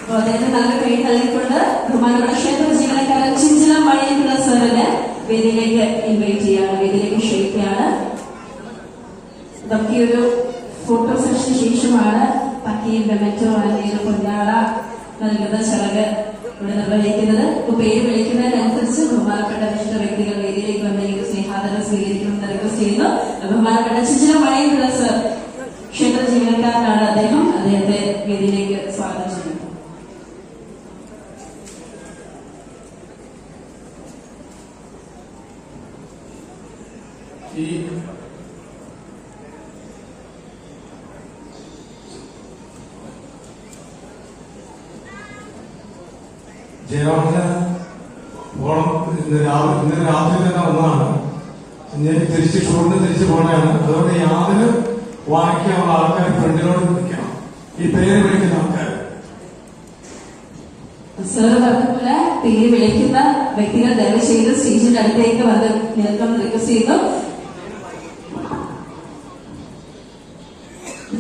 അപ്പോൾ അദ്ദേഹത്തെ നല്ല കൈ നൽകിക്കൊണ്ട് ബഹുമാനപ്പെട്ട ക്ഷേത്ര ജീവനക്കാരൻ ചിഞ്ചില മണിയൻപിള്ള സാറിനെ വേദിയിലേക്ക് ഇൻവൈറ്റ് ചെയ്യാണ്, വേദിയിലേക്ക് ക്ഷണിക്കുകയാണ്. നമുക്ക് ഈ ഒരു ഫോട്ടോ സെഷന് ശേഷമാണ് പക്കീൽ മെമന്റോ അല്ലെങ്കിൽ പൊന്നാട നൽകുന്ന ചടങ്ങ് ഇവിടെ നിർവഹിക്കുന്നത്. ഇപ്പൊ പേര് വിളിക്കുന്നതിനനുസരിച്ച് ബഹുമാനപ്പെട്ട വിശിഷ്ട വ്യക്തികൾ വേദിയിലേക്ക് വന്ന ഈ ഒരു സ്നേഹാദരം സ്വീകരിക്കണമെന്ന് റിക്വസ്റ്റ് ചെയ്യുന്നു. ബഹുമാനപ്പെട്ട ചിഞ്ചില മണിയൻപിള്ള സർ ക്ഷേത്ര ജീവനക്കാരനാണ് അദ്ദേഹം. അദ്ദേഹത്തെ വേദിയിലേക്ക് സ്വാഗതം ചെയ്യുന്നു. ഈ ജയവാഹന ഓണം ഇന്നലെ രാത്രി തന്നെ വന്നതാണ്. തിരിച്ച് ഷൂറിന് തിരിച്ചു പോകണതാണ്. അതുകൊണ്ട് യാതൊരു വായിക്കാനുള്ള ആൾക്കാർ ഫ്രണ്ടിനോട് നിൽക്കണം. ഈ പേര് വിളിക്കുന്ന ആൾക്കാർ സാർ പറഞ്ഞ പേര് വിളിക്കുന്ന വ്യക്തികൾ ദയവ് ചെയ്ത് സ്റ്റേജിന്റെ അടുത്തേക്ക് വന്ന് നിൽക്കണം റിക്വസ്റ്റ് ചെയ്യുന്നു.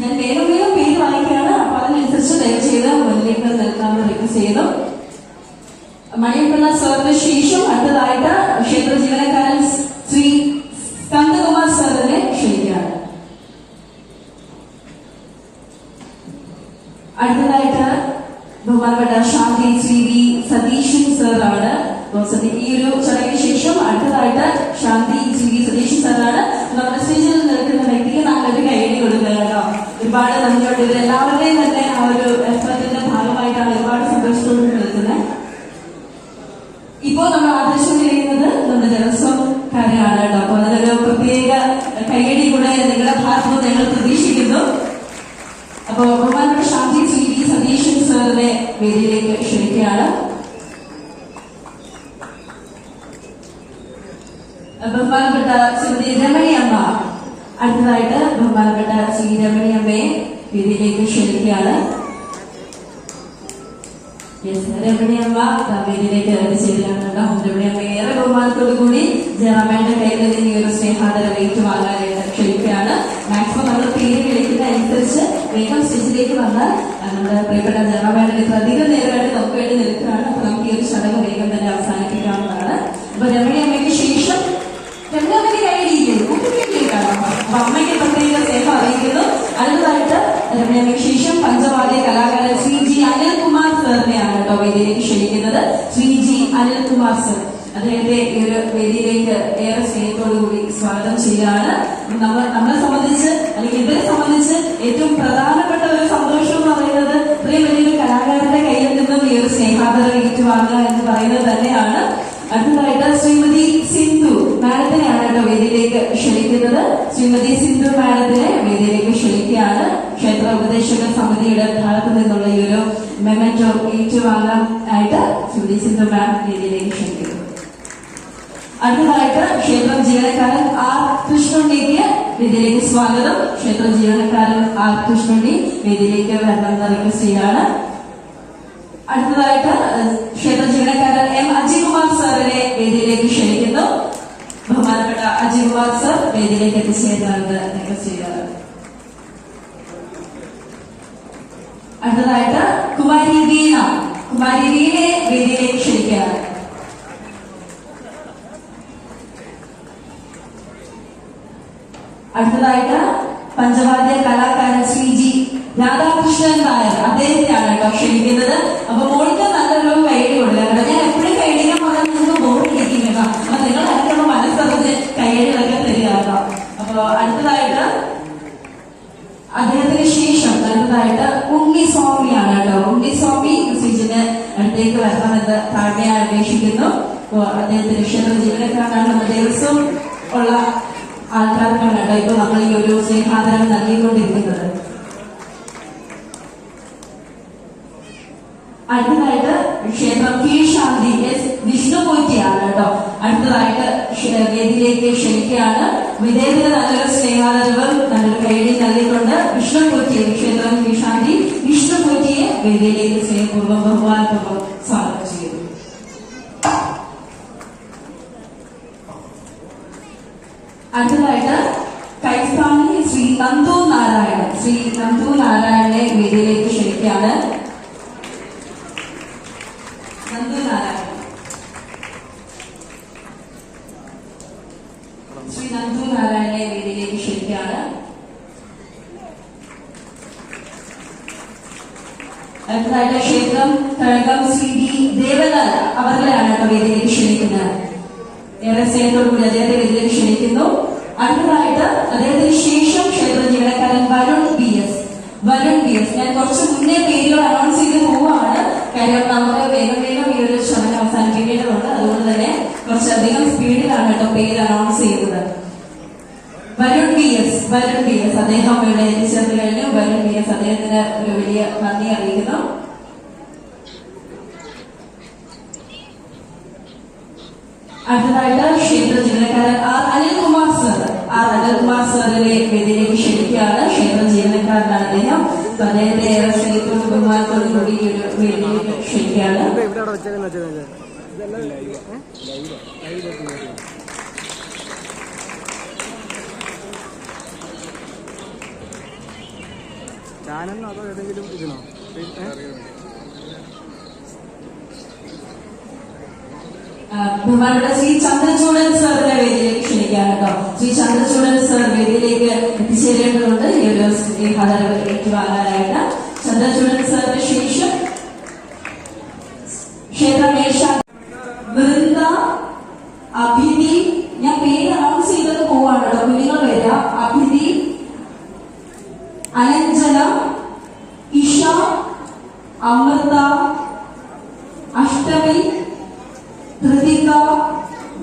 ഞാൻ വേഗം വേഗം പേര് വായിക്കുകയാണ്. അപ്പൊ അതിനനുസരിച്ച് ദയവ് ചെയ്ത് മുന്നിലേക്ക് നിൽക്കാമെന്ന് റിക്വസ്റ്റ് ചെയ്യുന്നു. മണിയൻപിള്ള സാറിന് ശേഷം അടുത്തതായിട്ട് ക്ഷേത്ര ജീവനക്കാരൻ ശ്രീ സ്കന്ദകുമാർ സാറിനെ ക്ഷണിക്കുകയാണ്. അടുത്തതായിട്ട് ബഹുമാനപ്പെട്ട ശാന്തി ശ്രീ വി സതീശൻ സാറാണ്. ഈ ഒരു ചടങ്ങിന് ശേഷം അടുത്തതായിട്ട് ശാന്തി ശ്രീ വി സതീശൻ സാറാണ്. നമ്മുടെ സ്റ്റേജിൽ നിൽക്കുന്ന വ്യക്തിക്ക് നല്ലൊരു കൈയടി കൊടുക്കുക. ഒരുപാട് നന്ദിയുണ്ട്. ഇവരെല്ലാവരുടെയും തന്നെ ആ ഒരു എഫർട്ടിന്റെ ഭാഗമായിട്ടാണ് ഒരുപാട് സന്തോഷത്തോടെ നിൽക്കുന്നത്. ഇപ്പോ നമ്മൾ ആദർശം ചെയ്യുന്നത് നമ്മുടെ ജനസ്വംകാരെയാണ് കേട്ടോ. അപ്പൊ അതിനൊരു പ്രത്യേക കൈയടി കൂടെ നിങ്ങളുടെ ഭാഗത്ത് ഞങ്ങൾ പ്രതീക്ഷിക്കുന്നു. അപ്പോ ബഹുമാനപ്പെട്ട ശാന്തി ശ്രീ വി സതീശൻ സാറിനെ വേദിയിലേക്ക് ക്ഷണിക്കുകയാണ്. ബഹുമാനപ്പെട്ട ശ്രീമതി രമണിയമ്മ, അടുത്തതായിട്ട് ബഹുമാനപ്പെട്ട ശ്രീ രമണിയമ്മയെ വേദിയിലേക്ക് ക്ഷണിക്കുകയാണ്. രമണിയമ്മ വേദിയിലേക്ക് എത്തിച്ചേരുകയാണ്. രമണിയമ്മ ഏറെ ബഹുമാനത്തോടു കൂടി ജയറാമയുടെ കയ്യിൽ നിന്ന് ഈ ഒരു സ്നേഹാദരം ഏറ്റുവാങ്ങാനായിട്ട് ക്ഷണിക്കുകയാണ്. മാക്സിമം നമ്മൾ പേര് വിളിക്കുന്ന അനുസരിച്ച് വേഗം സ്റ്റേജിലേക്ക് വന്നാൽ നമ്മുടെ പ്രിയപ്പെട്ട ജയറാമയുടെ ഇത്ര അധികം നേരമായിട്ട് നമുക്ക് വേണ്ടി നിൽക്കുകയാണ്. അപ്പൊ നമുക്ക് ഈ ഒരു ചടങ്ങ് വേഗം തന്നെ അവസാനിപ്പിക്കാവുന്നതാണ്. അപ്പൊ രമണിയമ്മയ്ക്ക് ശേഷം രമണിയമ്മയ്ക്ക് കൈയിടിയില്ലേ കുട്ടിക്കേക്കാണ്. അപ്പൊ അമ്മയ്ക്ക് പ്രത്യേക സ്നേഹം അറിയിക്കുന്നു. അടുത്തതായിട്ട് രമണിയമ്മയ്ക്ക് ശേഷം പഞ്ചവാദ്യ കലാകാരൻ ശ്രീ ജി അനിൽകുമാർ സാറിനെയാണ് കേട്ടോ വേദിയിലേക്ക് ക്ഷണിക്കുന്നത്. ശ്രീ ജി അനിൽകുമാർ സർ അദ്ദേഹത്തെ ഈ ഒരു വേദിയിലേക്ക് ഏറെ സ്നേഹത്തോടു കൂടി സ്വാഗതം ചെയ്യുകയാണ്. നമ്മളെ സംബന്ധിച്ച് അല്ലെങ്കിൽ ഇവരെ സംബന്ധിച്ച് ഏറ്റവും പ്രധാനപ്പെട്ട ഒരു സന്തോഷം എന്ന് പറയുന്നത് ഇത്രയും വലിയൊരു കലാകാരന്റെ കയ്യിൽ നിന്നും ഈ ഒരു സ്നേഹാദരം ഏറ്റുവാങ്ങുക എന്ന് പറയുന്നത് തന്നെയാണ്. അടുത്തതായിട്ട് ശ്രീമതി സിന്ധു മാഡത്തിനെയാണ് കേട്ടോ വേദിയിലേക്ക് ക്ഷണിക്കുന്നത്. ശ്രീമതി സിന്ധു മാഡത്തിനെ വേദിയിലേക്ക് ക്ഷണിക്കുകയാണ്. ക്ഷേത്ര ഉപദേശക സമിതിയുടെ ഭാഗത്തു നിന്നുള്ള ഈ ഒരു മെമന്റോ ഏറ്റുവാങ്ങാൻ ആയിട്ട് ശ്രീമതി സിന്ധു മാം വേദിയിലേക്ക് ക്ഷണിക്കുന്നു. അടുത്തതായിട്ട് ക്ഷേത്രം ജീവനക്കാരൻ ആർ കൃഷ്ണുണ്ണിക്ക് വേദിയിലേക്ക് സ്വാഗതം. ക്ഷേത്ര ജീവനക്കാരൻ ആർ കൃഷ്ണുണ്ണി വേദിയിലേക്ക് വരണമെന്ന് റിക്വസ്റ്റ് ചെയ്യാണ്. അടുത്തതായിട്ട് ക്ഷേത്ര ജീവനക്കാരൻ എം അജികുമാർ സാറിനെ വേദിയിലേക്ക് ക്ഷണിക്കുന്നു. ബഹുമാനപ്പെട്ട അജികുമാർ സർ വേദിയിലേക്ക് എത്തിച്ചേരുന്നത് റിക്വസ്റ്റ് ചെയ്യാണ്. അടുത്തതായിട്ട് കുമാരി വീണയെ വേദിയിലേക്ക് ക്ഷണിക്കുകയാണ്. അടുത്തതായിട്ട് പഞ്ചവാദ്യ കലാകാരൻ ശ്രീ ജി രാധാകൃഷ്ണൻ നായർ അദ്ദേഹത്തെയാണ് കേട്ടോ ക്ഷണിക്കുന്നത്. അപ്പൊ മോൾക്ക് നല്ലൊരു കൈയടി കൊടുക്കുക. ഞാൻ എപ്പോഴും കൈയടിക്കാൻ പറഞ്ഞാൽ നിങ്ങൾക്ക് ബോറടിക്കും. അപ്പൊ നിങ്ങൾ അതിനുള്ള മനസ്സറിഞ്ഞ് കൈയടികളൊക്കെ തരിക കേട്ടോ. അപ്പൊ അടുത്തതായിട്ട് അദ്ദേഹത്തിന് ശേഷം അടുത്തതായിട്ട് ഉണ്ണിസ്വാമിയാണ് കേട്ടോ. ഉണ്ണിസ്വാമി സ്റ്റേജിന് അടുത്തേക്ക് വരണമെന്ന് താഴ്മയായി അപേക്ഷിക്കുന്നു. അദ്ദേഹത്തിന് ക്ഷേത്ര ജീവനക്കാരാണ് നമ്മുടെ ദിവസവും ഉള്ള ആൾക്കാർക്കാണ് കേട്ടോ ഇപ്പൊ നമ്മൾ ഈ ഒരു സ്നേഹാദരം നൽകിക്കൊണ്ടിരിക്കുന്നത്. അടുത്തതായിട്ട് ക്ഷേത്രം കീഴ്ശാന്തി എസ് വിഷ്ണുമൂർത്തിയാണ് കേട്ടോ. അടുത്തതായിട്ട് വേദിയിലേക്ക് ക്ഷണിക്കുകയാണ്. വിദേഹത്തിന് നല്ലൊരു സ്നേഹാദരവും നല്ലൊരു കൈയടി നൽകിക്കൊണ്ട് വിഷ്ണുമൂർത്തിയെ ക്ഷേത്രം കീഴ്ശാന്തി വിഷ്ണുമൂർത്തിയെ വേദിയിലേക്ക് സ്നേഹപൂർവ്വം ബഹുമാനപൂർവ്വം സ്വാഗതം ചെയ്യുന്നു. അടുത്തതായിട്ട് കൈസ്ഥാനി ശ്രീ നന്ദു നാരായണനെ വേദിയിലേക്ക് ക്ഷണിക്കുകയാണ്. അടുത്തതായിട്ട് ക്ഷേത്രം കഴകം CD ദേവലാൽ അവരിലാണ് കേട്ടോ വേദിയിലേക്ക് ക്ഷണിക്കുന്നത്. ഏറെ സ്നേഹത്തോടുകൂടി അദ്ദേഹത്തെ വേദിയിലേക്ക് ക്ഷണിക്കുന്നു. അടുത്തതായിട്ട് അദ്ദേഹത്തിന് ശേഷം ക്ഷേത്ര ജീവനക്കാരൻ വരുൺ BS. ഞാൻ കുറച്ച് മുന്നേ പേരുകൾ അനൗൺസ് ചെയ്ത് പോവുകയാണ്. കാര്യം നമുക്ക് വേഗം വേഗം ഈ ഒരു ശ്രമം അവസാനിപ്പിക്കേണ്ടതുണ്ട്. അതുകൊണ്ട് തന്നെ കുറച്ചധികം സ്പീഡിലാണ് കേട്ടോ പേര് അനൗൺസ് ചെയ്യുന്നത്. വരുൺ BS അദ്ദേഹം ഇവിടെ എത്തിച്ചേർന്ന് കഴിഞ്ഞു. വരുൺ BS അദ്ദേഹത്തിന് ഒരു വലിയ നന്ദി അറിയിക്കുന്നു. അടുത്തതായിട്ട് ക്ഷേത്ര ജീവനക്കാരൻ അനിൽകുമാർ സാറിനെ വേദിയിലേക്ക് ക്ഷണിക്കുകയാണ്. ക്ഷേത്ര ജീവനക്കാരനാണ് അദ്ദേഹം. അദ്ദേഹത്തെ ഏറെ സ്നേഹത്തോടും ബഹുമാനത്തോടും കൂടി ഈ ഒരു വേദിയിലേക്ക് ക്ഷണിക്കുകയാണ്. ചാനലിനോ അതോ ഏതെങ്കിലും ഇതിനോ? ബഹുമാനപ്പെട്ട ശ്രീ ചന്ദ്രചൂഡൻ സാറിനെ വേദിയിലേക്ക് ക്ഷണിക്കുകയാണ് കേട്ടോ. ശ്രീ ചന്ദ്രചൂഡൻ സാർ വേദിയിലേക്ക് എത്തിച്ചേരേണ്ടതുണ്ട് ഈ ഒരു സ്നേഹാദരവ് ഏറ്റുവാങ്ങാനായിട്ട്. ചന്ദ്രചൂഡൻ സാറിന് ശേഷം ക്ഷേത്ര മേൽശ വൃന്ദ അഭിധി. ഞാൻ പേര് അനൗൺസ് ചെയ്തത് പോവാണ് കേട്ടോ. കുഞ്ഞുങ്ങൾ വരിക. അഭിധി, അനഞ്ജന, ഇഷ, അമൃത, അഷ്ടമി, കൃതിക,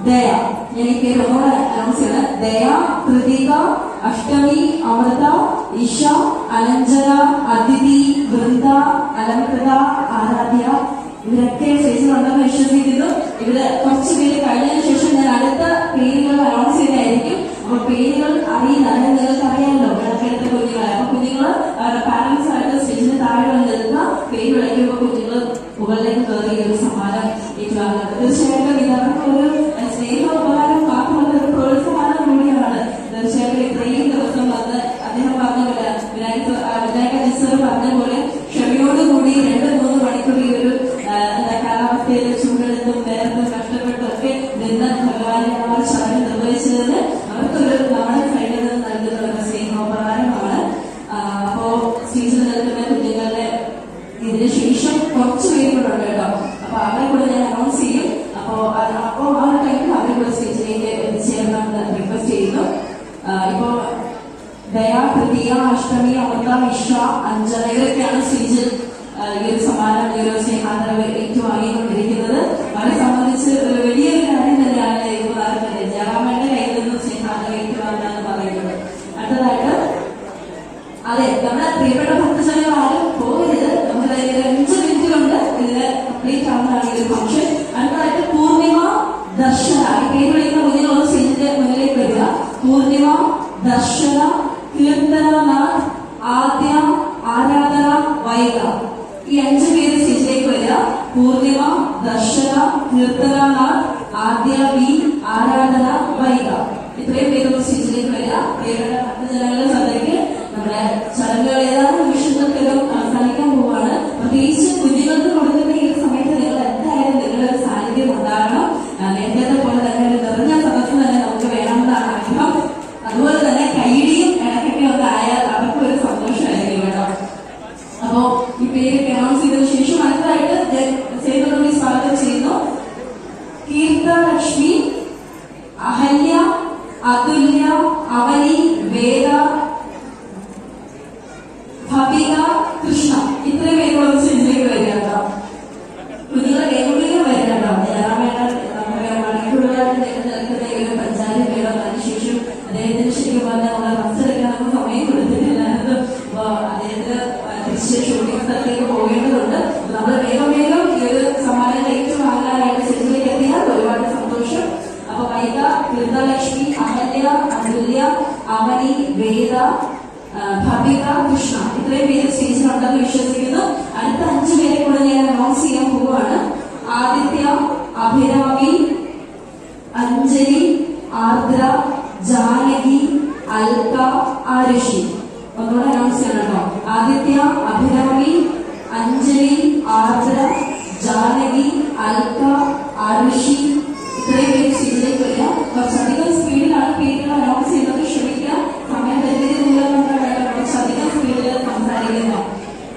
ദയ. ഞാൻ ഈ പേര് ഒന്നുകൂടെ അനൗൺസ് ചെയ്യണം. ദയ, കൃതിക, അഷ്ടമി, അമൃത, ഇഷ, അനഞ്ജന, അതിഥി, വൃന്ദ, അലംകൃത, ആരാധ്യ. ഇവരൊക്കെ സ്റ്റേജിലുണ്ടെന്ന് വിശ്വസിക്കുന്നു. ഇവര് കുറച്ച് പേര് കഴിഞ്ഞതിന് ശേഷം ഞാൻ അടുത്ത പേരുകൾ അനൗൺസ് ചെയ്തായിരിക്കും. അപ്പൊ പേരുകൾ അറിയില്ല, അതായത് നിങ്ങൾക്ക് അറിയാമല്ലോ ഇടയ്ക്കെടുത്ത കുഞ്ഞുങ്ങളെ. അപ്പൊ കുഞ്ഞുങ്ങൾ അവരുടെ പാരന്റ്സ് ആയിട്ട് സ്റ്റേജിന് താഴെ വന്നിരുന്ന പേര് വിളിക്കുമ്പോൾ കുഞ്ഞുങ്ങൾ മുകളിലേക്ക് കയറി ഒരു സമ്മാനം ഏറ്റുവാങ്ങുന്നത്. തീർച്ചയായിട്ടും ഇതവർക്ക് ഒരു സ്നേഹ ഉപകാരം മാത്രമല്ല, ഒരു പ്രോത്സാഹനം കൂടിയാണ്. തീർച്ചയായിട്ടും ഇത്രയും ദിവസം വന്ന് അദ്ദേഹം പറഞ്ഞ പോലെ വിനായക ജിസർ പറഞ്ഞ പോലെ ക്ഷമയോടുകൂടി 2-3 മണിക്കൂർ ഈ ഒരു കാലാവസ്ഥയിൽ ചൂടെടുത്തും നേരത്തും കഷ്ടപ്പെട്ടും ഒക്കെ നിന്ന് ഭഗവാനെ ആ ഒരു ചടങ്ങ് നിർവഹിച്ചതിന് അവർക്കൊരു നമ്മുടെ സൈഡിൽ നിന്ന് നൽകുന്ന ഒരു സ്നേഹോപകാരമാണ്. അപ്പോ സ്റ്റേജിൽ നിൽക്കുന്ന കുഞ്ഞുങ്ങളുടെ ഇതിന് ശേഷം കുറച്ച് പേരുകളുണ്ട് കേട്ടോ. അപ്പൊ അവരെ കൂടെ ഞാൻ അനൗൺസ് ചെയ്യും. അപ്പോ ആ ഒരു ടൈമിൽ അവരെ കൂടെ സ്റ്റേജിലേക്ക് എത്തിച്ചേരണമെന്ന് റിക്വസ്റ്റ് ചെയ്യുന്നു. ഇപ്പോ ദയ, കൃതിക, അഷ്ടമി, അമൃത, ഇഷ, അഞ്ജന ഇവരൊക്കെയാണ് സ്റ്റേജിൽ ഈ ഒരു സമ്മാനം, ഈ ഒരു സ്നേഹാദരവ് ഏറ്റുവാങ്ങിക്കൊണ്ടിരിക്കുന്നത്. അവരെ സംബന്ധിച്ച് ഒരു വലിയൊരു കാര്യം തന്നെയാണ് ഈ ഉപകാരത്തിന്റെ ജയറാമന്റെ കയ്യിൽ നിന്നും സ്നേഹാദരവ് ഏറ്റുവാങ്ങുക എന്ന് പറയുന്നത്. അടുത്തതായിട്ട് അതെ നമ്മുടെ പ്രിയപ്പെട്ട ഭക്തജനങ്ങൾ ആരും പോകരുത്. നമ്മുടെ 5 മിനിറ്റിലുണ്ട് ഇതിന് കംപ്ലീറ്റ് ആവുന്നതാണ് ഈ ഒരു ഫംഗ്ഷൻ. അടുത്തതായിട്ട് പൂർണിമ ദർശന. ഈ പേര് വിളിക്കുന്ന കുഞ്ഞുങ്ങളൊന്ന് സ്റ്റേജിന്റെ മുന്നിലേക്ക് വരിക. പൂർണിമ, ദർശന, കീർത്തനനാഥ്, ആദ്യ, ആരാധന, വൈക. ഈ 5 പേര് സ്റ്റേജിലേക്ക് വരിക. പൂർണിമ, ദർശന, കീർത്തനനാഥ്, ആദ്യ, വി, ആരാധന, വൈക. ഇത്രയും പേര് സ്റ്റേജിലേക്ക് വരിക. പേരുടെ ഭക്തജനങ്ങളുടെ ശ്രദ്ധയ്ക്ക് നമ്മുടെ ചടങ്ങുകൾ ഏതാനും നിമിഷങ്ങൾക്കകം അവസാനിക്കാൻ പോവുകയാണ്. പ്രത്യേകിച്ച് കുഞ്ഞുങ്ങൾക്ക് കൊടുക്കുന്ന ഈ സമയത്ത് നിങ്ങൾ എന്തായാലും നിങ്ങളുടെ ഒരു സാന്നിധ്യം ഉണ്ടാകണം. നേരത്തെ പോലെ തന്നെ ഒരു നിറഞ്ഞ സദസ്സ് തന്നെ നമുക്ക് വേണമെന്നാണ് ആഗ്രഹം. അതുപോലെ തന്നെ കൈഡിയും ഇടയ്ക്കൊക്കെ ഒന്ന് ആയാൽ അവർക്കും ഒരു സന്തോഷമായിരിക്കും കേട്ടോ. അപ്പോ ഈ പേര് അനൗൺസ് ചെയ്തതിനു ശേഷം അടുത്തതായിട്ട് സേവനോടി സ്വാഗതം ചെയ്യുന്നു കീർത്തലക്ഷ്മി, അഹല്യ, അതുല്യ, അവനി, വേദ, ഭവിക, കൃഷ്ണ. ഇത്രയും പേരുള്ള സ്റ്റേജിലേക്ക് വരികട്ടോ. കുഞ്ഞുങ്ങളെ വേഗം വരികട്ടോ. മണിക്കൂറുകളായിട്ട് നിൽക്കുന്ന ഈ ഒരു പഞ്ചായത്ത് പേരോ അതിനുശേഷം അദ്ദേഹത്തിന് ശരിക്കും പറഞ്ഞാൽ നമ്മളെ ബസ്സെടുക്കാൻ നമുക്ക് സമയം കൊടുത്തിട്ടില്ലായിരുന്നു. അപ്പൊ അദ്ദേഹത്തിന് തിരിച്ച് ഷൂട്ടിംഗ് സ്ഥലത്തേക്ക് പോകേണ്ടതുണ്ട്. നമ്മൾ വേഗം ഈ ഒരു സമ്മാനം ഏറ്റുവാങ്ങാനായിട്ട് സ്റ്റേജിലേക്ക് എത്തിയാൽ ഒരുപാട് സന്തോഷം. അപ്പൊ വൈക, കീർത്തലക്ഷ്മി, അഹല്യ, അതുല്യ, അവനി, വേദ, ഭവിക, കൃഷ്ണ ഇത്രയും പേര് സ്റ്റേജിലുണ്ടെന്ന് വിശ്വസിക്കുന്നു. അടുത്ത 5 പേരെ കൂടെ ഞാൻ അനൗൺസ് ചെയ്യാൻ പോവുകയാണ്. ആദിത്യ, അഭിരാമി, അഞ്ജലി, ആർദ്ര, ജാനകി, അൽക, ആരുഷി. ഒന്നുകൂടെ അനൗൺസ് ചെയ്യണം കേട്ടോ. ആദിത്യ, അഭിരാമി, അഞ്ജലി, ആർദ്ര, ജാനകി, അൽക, ആരുഷി. ഇത്രയും പേര് സ്റ്റേജിലേക്ക് വരിക. കുറച്ചധികം സ്പീഡിലാണ് പേരുകൾ അനൗൺസ് ചെയ്യുന്നത്. ക്ഷമിക്കുക, സമയം പരിമിതി മൂലം കുറച്ചധികം സ്പീഡിൽ സംസാരിക്കുന്നു.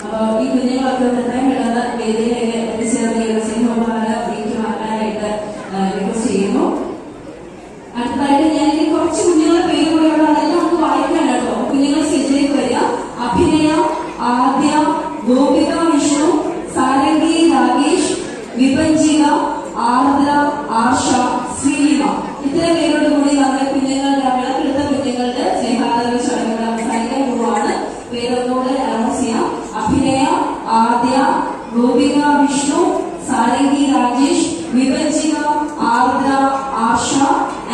അപ്പൊ ഈ കുഞ്ഞുങ്ങളൊക്കെ തന്നെ വേദിയിലേക്ക് എത്തിച്ചേർന്ന ഈ ഒരു സ്നേഹോപഹാരം ഏറ്റുവാങ്ങാനായിട്ട് റിക്വസ്റ്റ് ചെയ്യുന്നു. അടുത്തതായിട്ട് ഞാൻ ഇനി കുറച്ച് കുഞ്ഞുങ്ങളുടെ പേര് കൂടെ ഉള്ള അതെല്ലാം നമുക്ക് വായിക്കാൻ കേട്ടോ. കുഞ്ഞുങ്ങൾ സ്റ്റേജിലേക്ക് വരിക. അഭിനയ, ആദ്യ, ഗോപിക വിഷ്ണു, സാരംഗി രാകേഷ്, വിപഞ്ചിക, ആർദ്ര, ആർഷ, ശ്രീലിമ, ഇത്തരം പേരോട് കൂടി നമ്മുടെ കുഞ്ഞുങ്ങളുടെ വിളക്കെടുത്ത കുഞ്ഞുങ്ങളുടെ സ്നേഹാദരവ് ചടങ്ങുകൾ അവസാനിക്കാൻ പോവാണ്. പേരൊന്നുകൂടെ അനൗൺസ് ചെയ്യാം. അഭിനയ, ആദ്യ, ഗോപിക വിഷ്ണു, സാരംഗി രാജേഷ്, വിപഞ്ചിക, ആർദ്ര, ആർഷ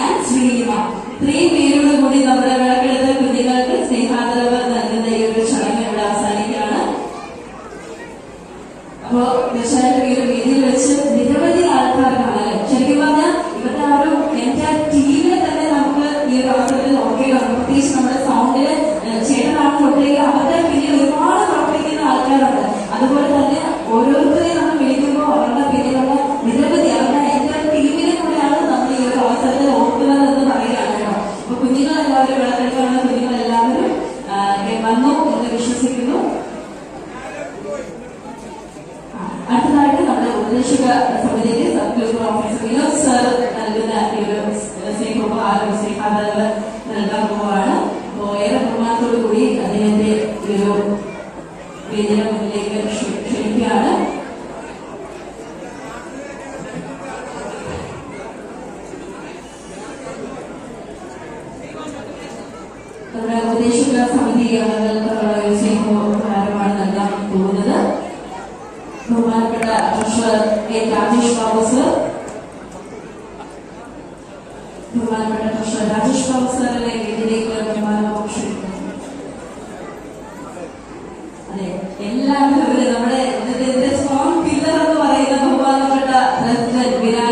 ആൻഡ് ശ്രീലിമ, ഇത്രയും പേരോട് കൂടി നമ്മുടെ വിളക്കെടുത്ത കുഞ്ഞുങ്ങൾക്ക് സ്നേഹാദരവ് നൽകുന്ന ഈ ഒരു ചടങ്ങ് ഇവിടെ അവസാനിക്കുകയാണ്. അപ്പോ തീർച്ചയായിട്ടും ഈ ഒരു വേദിയിൽ വെച്ച് നിരവധി ആൾക്കാർ കാണാൻ ശരിക്കും പറഞ്ഞാൽ ഇവരുടെ ആ ഒരു എന്റെ ടീമിനെ തന്നെ നമുക്ക് ഈ ഒരു അവസരത്തിൽ നോക്കുകയാണ്. പ്രത്യേകിച്ച് നമ്മുടെ സൗണ്ടില് ചേട്ടനാണ് കൊണ്ടെങ്കിൽ അവരുടെ പിന്നിൽ ഒരുപാട് പ്രവർത്തിക്കുന്ന ആൾക്കാരുണ്ട്. അതുപോലെ തന്നെ ഓരോരുത്തരെയും നമ്മൾ വിളിക്കുമ്പോൾ അവരുടെ പിന്നിലുള്ള നിരവധി അവരുടെ എന്റെ ടീമിനെ കൂടെയാണ് നമ്മൾ ഈ ഒരു അവസരത്തിൽ ഓർക്കുന്നത് എന്ന് പറയുകയാണ് കേട്ടോ. അപ്പൊ കുഞ്ഞുങ്ങളെല്ലാവരും വിളക്കെടുക്കാനുള്ള കുഞ്ഞുങ്ങളെല്ലാവരും വന്നു എന്ന് വിശ്വസിക്കുന്നു. അടുത്തതായിട്ട് നമ്മുടെ ഉപദേശക സമിതിക്ക് sub group officer Vinod sir നൽകുന്ന ഈ ഒരു സ്നേഹാദരവ് നൽകാൻ പോവുകയാണ്. അപ്പോൾ ഏറെ ബഹുമാനത്തോടു കൂടി അദ്ദേഹത്തെ ഈ ഒരു വേദിയുടെ മുന്നിലേക്ക് ക്ഷണിക്കുകയാണ്. നമ്മുടെ ഉപദേശക സമിതി അംഗങ്ങൾക്കുള്ള ഒരു സ്നേഹോപഹാരമാണ് നൽകാൻ പോകുന്നത്. ബഹുമാനപ്പെട്ട treasurer A Rajesh Babu sir, ബഹുമാനപ്പെട്ട ട്രഷറർ രാജേഷ് ബാബു സാറിനെ വേദിയിലേക്ക് ബഹുമാനവും ക്ഷണിക്കുന്നു. അതെ, എല്ലാവരും നമ്മുടെ സ്ട്രോങ് പില്ലർ എന്ന് പറയുന്ന ബഹുമാനപ്പെട്ട പ്രസിഡന്റ് വിനായക്